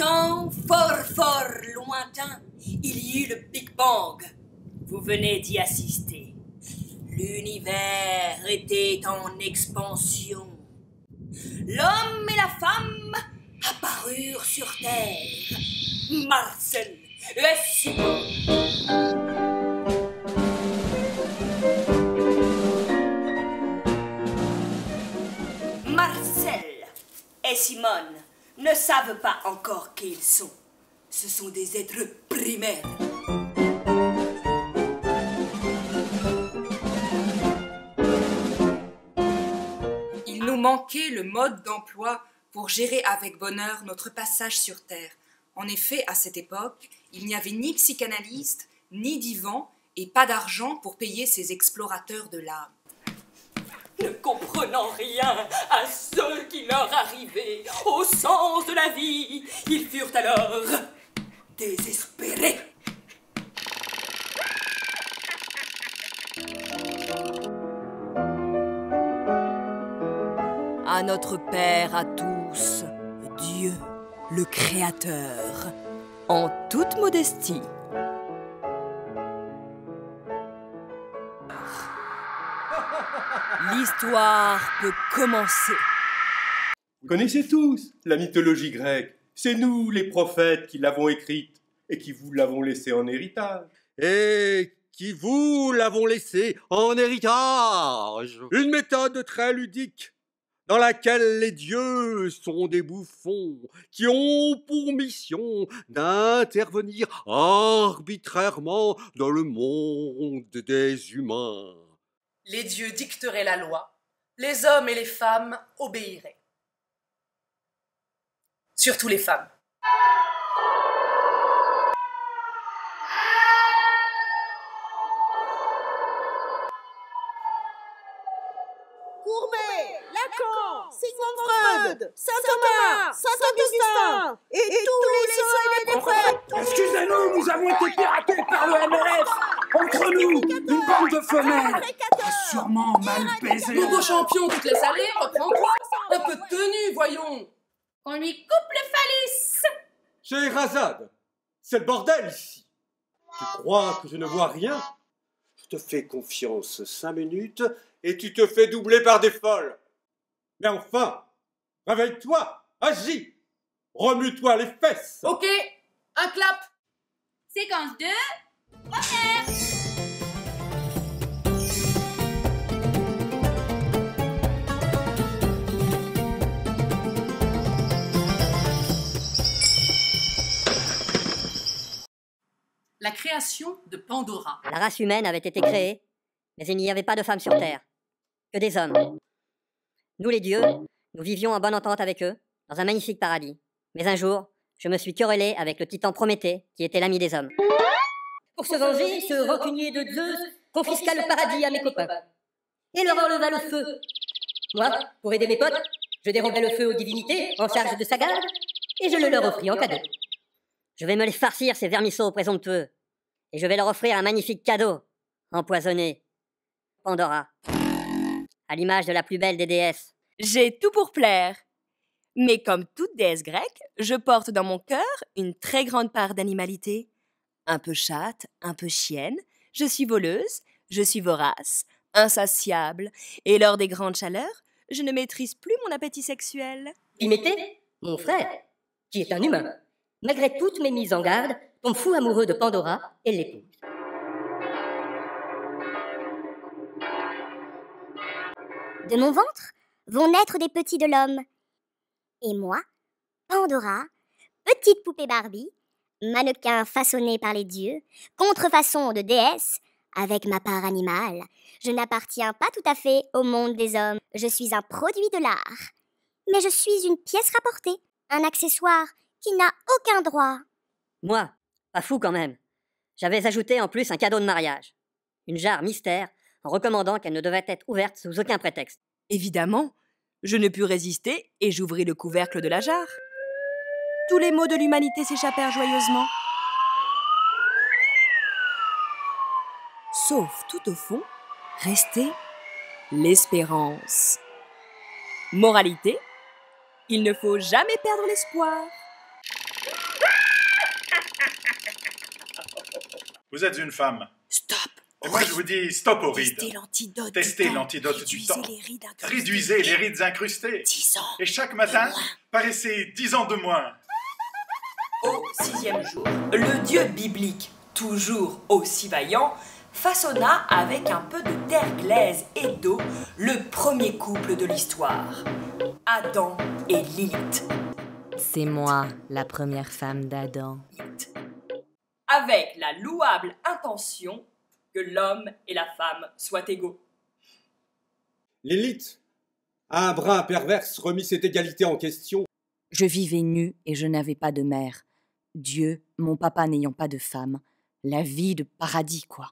temps fort lointain, il y eut le Big Bang. Vous venez d'y assister. L'univers était en expansion. L'homme et la femme apparurent sur Terre. Marcel et Simone. Marcel et Simone ne savent pas encore qui ils sont. Ce sont des êtres primaires. Il nous manquait le mode d'emploi pour gérer avec bonheur notre passage sur Terre. En effet, à cette époque, il n'y avait ni psychanalyste, ni divan, et pas d'argent pour payer ces explorateurs de l'âme. Ne comprenant rien à ce qui leur arrivait, au sens de la vie, ils furent alors désespérés. À notre Père à tous, Dieu, le Créateur, en toute modestie. L'histoire peut commencer. Vous connaissez tous la mythologie grecque. C'est nous, les prophètes, qui l'avons écrite et qui vous l'avons laissée en héritage. Et qui vous l'avons laissé en héritage. Une méthode très ludique dans laquelle les dieux sont des bouffons qui ont pour mission d'intervenir arbitrairement dans le monde des humains. Les dieux dicteraient la loi, les hommes et les femmes obéiraient. Surtout les femmes. Courbet, Lacan, Sigmund Freud, Saint-Thomas, Saint-Augustin et tous les saints et les prophètes. Excusez-nous, nous avons été piratés par le MRF. Entre nous, une bande de femelles. T'as sûrement mal baisé. Nouveau champion, tu te laisses aller, reprends-toi. Un peu de tenue, voyons. On lui coupe le phallus. Scheherazade, c'est le bordel ici. Tu crois que je ne vois rien? Je te fais confiance 5 minutes et tu te fais doubler par des folles. Mais enfin, réveille-toi, agis, remue-toi les fesses. Ok, un clap. Séquence 2, première. La création de Pandora. La race humaine avait été créée, mais il n'y avait pas de femmes sur Terre, que des hommes. Nous les dieux, nous vivions en bonne entente avec eux, dans un magnifique paradis. Mais un jour, je me suis querellé avec le titan Prométhée, qui était l'ami des hommes. Pour se venger, ce rancunier de Zeus confisqua le paradis à mes copains, et leur enleva le feu. Moi, pour aider mes potes, je dérobai le feu aux divinités en charge de sa garde, et je le leur offris en cadeau. Je vais me les farcir, ces vermisseaux présomptueux. Et je vais leur offrir un magnifique cadeau, empoisonné. Pandora, à l'image de la plus belle des déesses. J'ai tout pour plaire. Mais comme toute déesse grecque, je porte dans mon cœur une très grande part d'animalité. Un peu chatte, un peu chienne, je suis voleuse, je suis vorace, insatiable, et lors des grandes chaleurs, je ne maîtrise plus mon appétit sexuel. Piméthée, mon frère, qui est un humain, malgré toutes mes mises en garde, tombe fou amoureux de Pandora et l'épouse. De mon ventre vont naître des petits de l'homme. Et moi, Pandora, petite poupée Barbie, mannequin façonné par les dieux, contrefaçon de déesse, avec ma part animale, je n'appartiens pas tout à fait au monde des hommes. Je suis un produit de l'art. Mais je suis une pièce rapportée, un accessoire qui n'a aucun droit. Moi, pas fou quand même. J'avais ajouté en plus un cadeau de mariage. Une jarre mystère, en recommandant qu'elle ne devait être ouverte sous aucun prétexte. Évidemment, je ne pus résister et j'ouvris le couvercle de la jarre. Tous les maux de l'humanité s'échappèrent joyeusement. Sauf tout au fond, restait l'espérance. Moralité, il ne faut jamais perdre l'espoir. Vous êtes une femme. Stop. Et moi, je vous dis stop aux rides. Testez l'antidote. Testez l'antidote du temps. Réduisez les rides incrustées. 10 ans. Et chaque matin, paraissez 10 ans de moins. Au 6e jour, le dieu biblique, toujours aussi vaillant, façonna avec un peu de terre glaise et d'eau le premier couple de l'histoire, Adam et Lilith. C'est moi, la première femme d'Adam. Avec la louable intention que l'homme et la femme soient égaux. Lilith, un brin perverse, remit cette égalité en question. Je vivais nue et je n'avais pas de mère. Dieu, mon papa n'ayant pas de femme. La vie de paradis, quoi.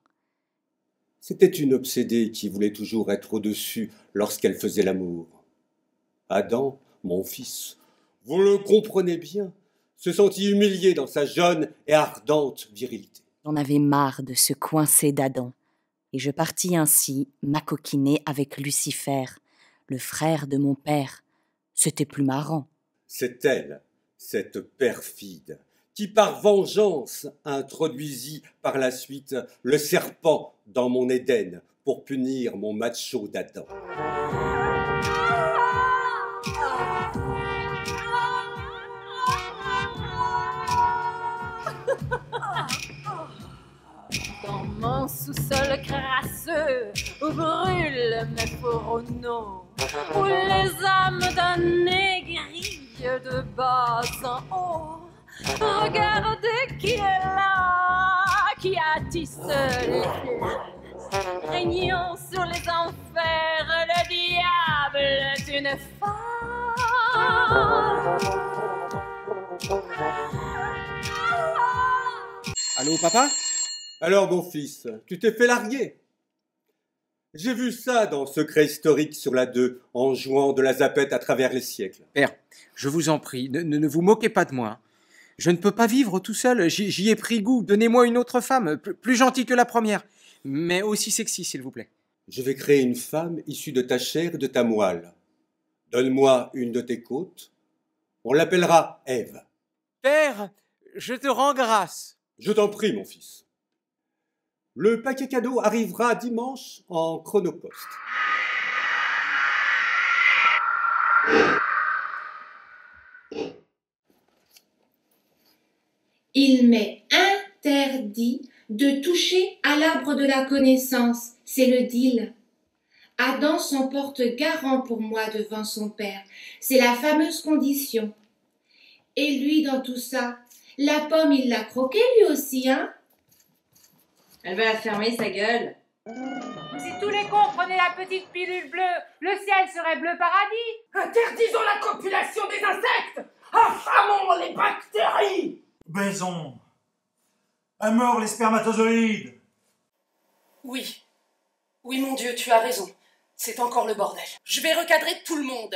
C'était une obsédée qui voulait toujours être au-dessus lorsqu'elle faisait l'amour. Adam, mon fils, vous le comprenez bien, se sentit humilié dans sa jeune et ardente virilité. J'en avais marre de se coincer d'Adam, et je partis ainsi m'acoquiner avec Lucifer, le frère de mon père. C'était plus marrant. C'est elle, cette perfide, qui par vengeance introduisit par la suite le serpent dans mon Éden pour punir mon macho d'Adam. Dans mon sous-sol crasseux où brûlent mes fourneaux, où les âmes d'un négrier de bas en haut, regardez qui est là, qui attisse les flammes. Régnons sur les enfers, le diable est une femme. Allô, papa? Alors, mon fils, tu t'es fait larguer? J'ai vu ça dans Secret historique sur la 2, en jouant de la zapette à travers les siècles. Père, je vous en prie, ne vous moquez pas de moi. Je ne peux pas vivre tout seul, j'y ai pris goût. Donnez-moi une autre femme, plus gentille que la première, mais aussi sexy, s'il vous plaît. Je vais créer une femme issue de ta chair et de ta moelle. Donne-moi une de tes côtes. On l'appellera Ève. Père, je te rends grâce. Je t'en prie, mon fils. Le paquet cadeau arrivera dimanche en chronopost. Il m'est interdit de toucher à l'arbre de la connaissance, c'est le deal. Adam s'en porte garant pour moi devant son père, c'est la fameuse condition. Et lui, dans tout ça, la pomme, il l'a croquée lui aussi, hein? Elle va fermer sa gueule. Si tous les cons prenaient la petite pilule bleue, le ciel serait bleu paradis. Interdisons la copulation des insectes. Affamons les bactéries. Baisons. À mort les spermatozoïdes. Oui. Oui, mon Dieu, tu as raison. C'est encore le bordel. Je vais recadrer tout le monde.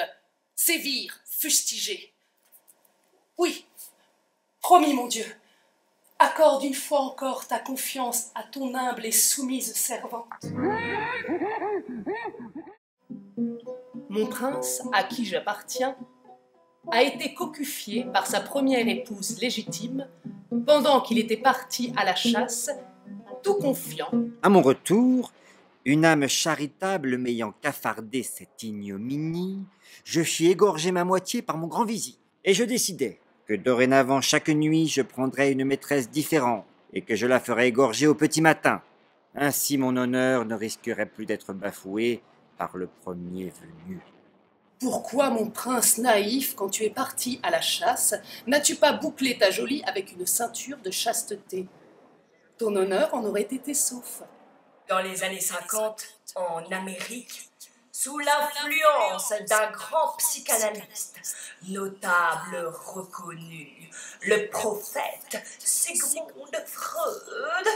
Sévir, fustiger. Oui. Promis, mon Dieu. Accorde une fois encore ta confiance à ton humble et soumise servante. Mon prince, à qui j'appartiens, a été cocufié par sa première épouse légitime pendant qu'il était parti à la chasse, tout confiant. À mon retour, une âme charitable m'ayant cafardé cette ignominie, je fis égorger ma moitié par mon grand vizir. Et je décidai que dorénavant chaque nuit je prendrais une maîtresse différente et que je la ferais égorger au petit matin. Ainsi mon honneur ne risquerait plus d'être bafoué par le premier venu. Pourquoi, mon prince naïf, quand tu es parti à la chasse, n'as-tu pas bouclé ta jolie avec une ceinture de chasteté? Ton honneur en aurait été sauf. Dans les années 50, en Amérique, sous l'influence d'un grand psychanalyste, notable reconnu, le prophète Sigmund Freud,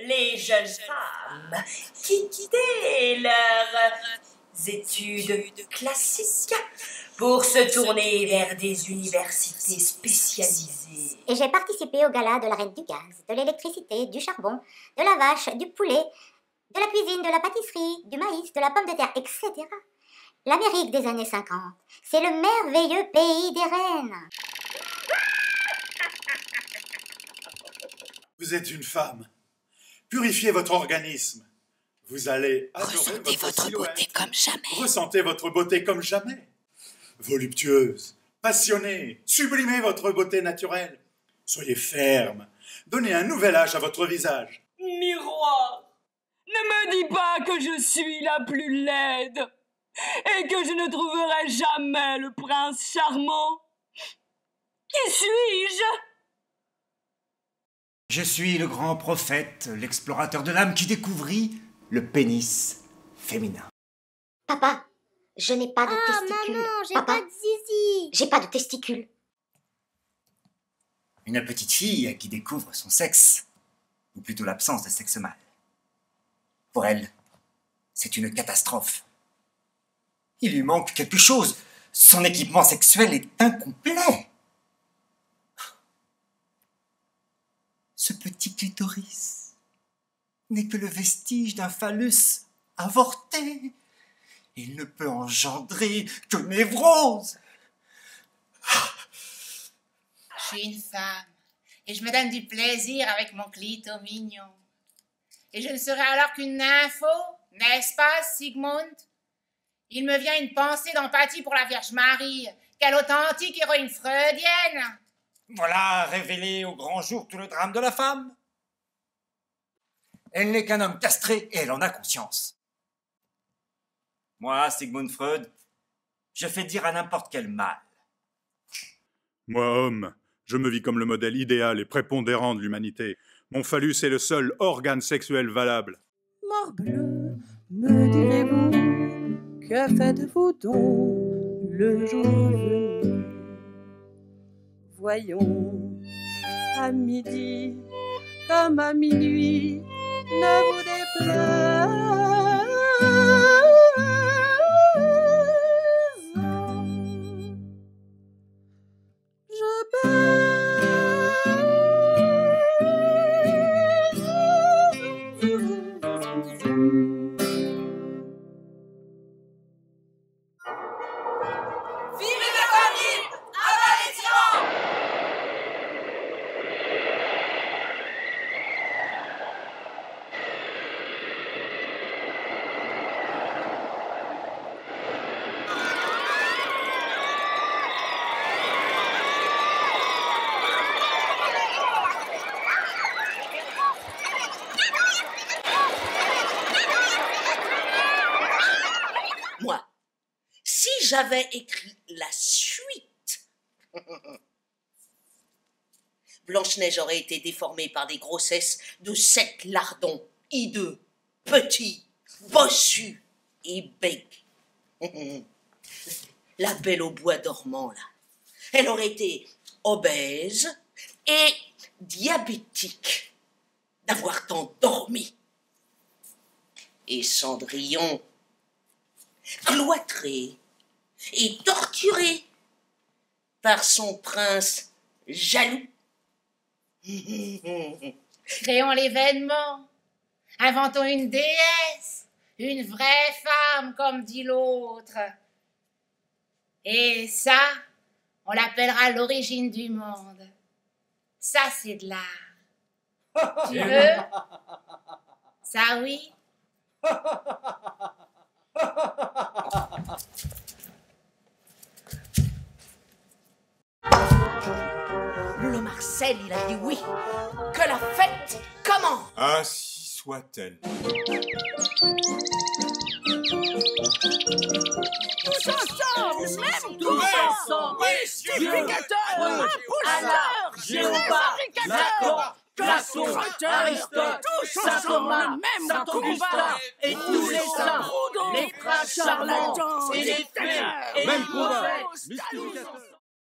les jeunes femmes qui quittaient leurs études classiques pour se tourner vers des universités spécialisées. Et j'ai participé au gala de la reine du gaz, de l'électricité, du charbon, de la vache, du poulet, de la cuisine, de la pâtisserie, du maïs, de la pomme de terre, etc. L'Amérique des années 50, c'est le merveilleux pays des reines. Vous êtes une femme. Purifiez votre organisme. Vous allez adorer votre silhouette. Beauté comme jamais. Ressentez votre beauté comme jamais. Voluptueuse, passionnée, sublimez votre beauté naturelle. Soyez ferme. Donnez un nouvel âge à votre visage. Miroir, ne me dis pas que je suis la plus laide et que je ne trouverai jamais le prince charmant. Qui suis-je? Je suis le grand prophète, l'explorateur de l'âme qui découvrit le pénis féminin. Papa, je n'ai pas de testicules. Maman, j'ai Papa, pas de zizi. j'ai pas de testicules. Une petite fille qui découvre son sexe, ou plutôt l'absence de sexe mâle. Pour elle, c'est une catastrophe. Il lui manque quelque chose. Son équipement sexuel est incomplet. Ce petit clitoris n'est que le vestige d'un phallus avorté. Il ne peut engendrer que névrose. Je suis une femme et je me donne du plaisir avec mon clito mignon. Et je ne serai alors qu'une nympho, n'est-ce pas, Sigmund? Il me vient une pensée d'empathie pour la Vierge Marie. Quelle authentique héroïne freudienne! Voilà révélé au grand jour tout le drame de la femme. Elle n'est qu'un homme castré et elle en a conscience. Moi, Sigmund Freud, je fais dire à n'importe quel mâle. Moi, homme, je me vis comme le modèle idéal et prépondérant de l'humanité. Mon phallus est le seul organe sexuel valable. Morbleu, me direz-vous, que faites-vous donc le jour venu? Voyons, à midi, comme à minuit, ne vous déplaise. Je Moi, si j'avais écrit la suite, Blanche-Neige aurait été déformée par des grossesses de 7 lardons, hideux, petits, bossus et bègues. La belle au bois dormant, là, elle aurait été obèse et diabétique d'avoir tant dormi. Et Cendrillon, cloîtré et torturé par son prince jaloux. Créons l'événement. Inventons une déesse, une vraie femme, comme dit l'autre. Et ça, on l'appellera l'origine du monde. Ça, c'est de l'art. Tu veux? Ça, oui. Le Marcel, il a dit oui. Que la fête commence. Ainsi soit-elle. Tous ensemble, même tous ensemble. Purificateur, imposteur, Géoparde, Lacan, Platon, Aristote, Saint Thomas, Saint Augustin et tous les saints, les princes charlatans et les fées et les prophètes.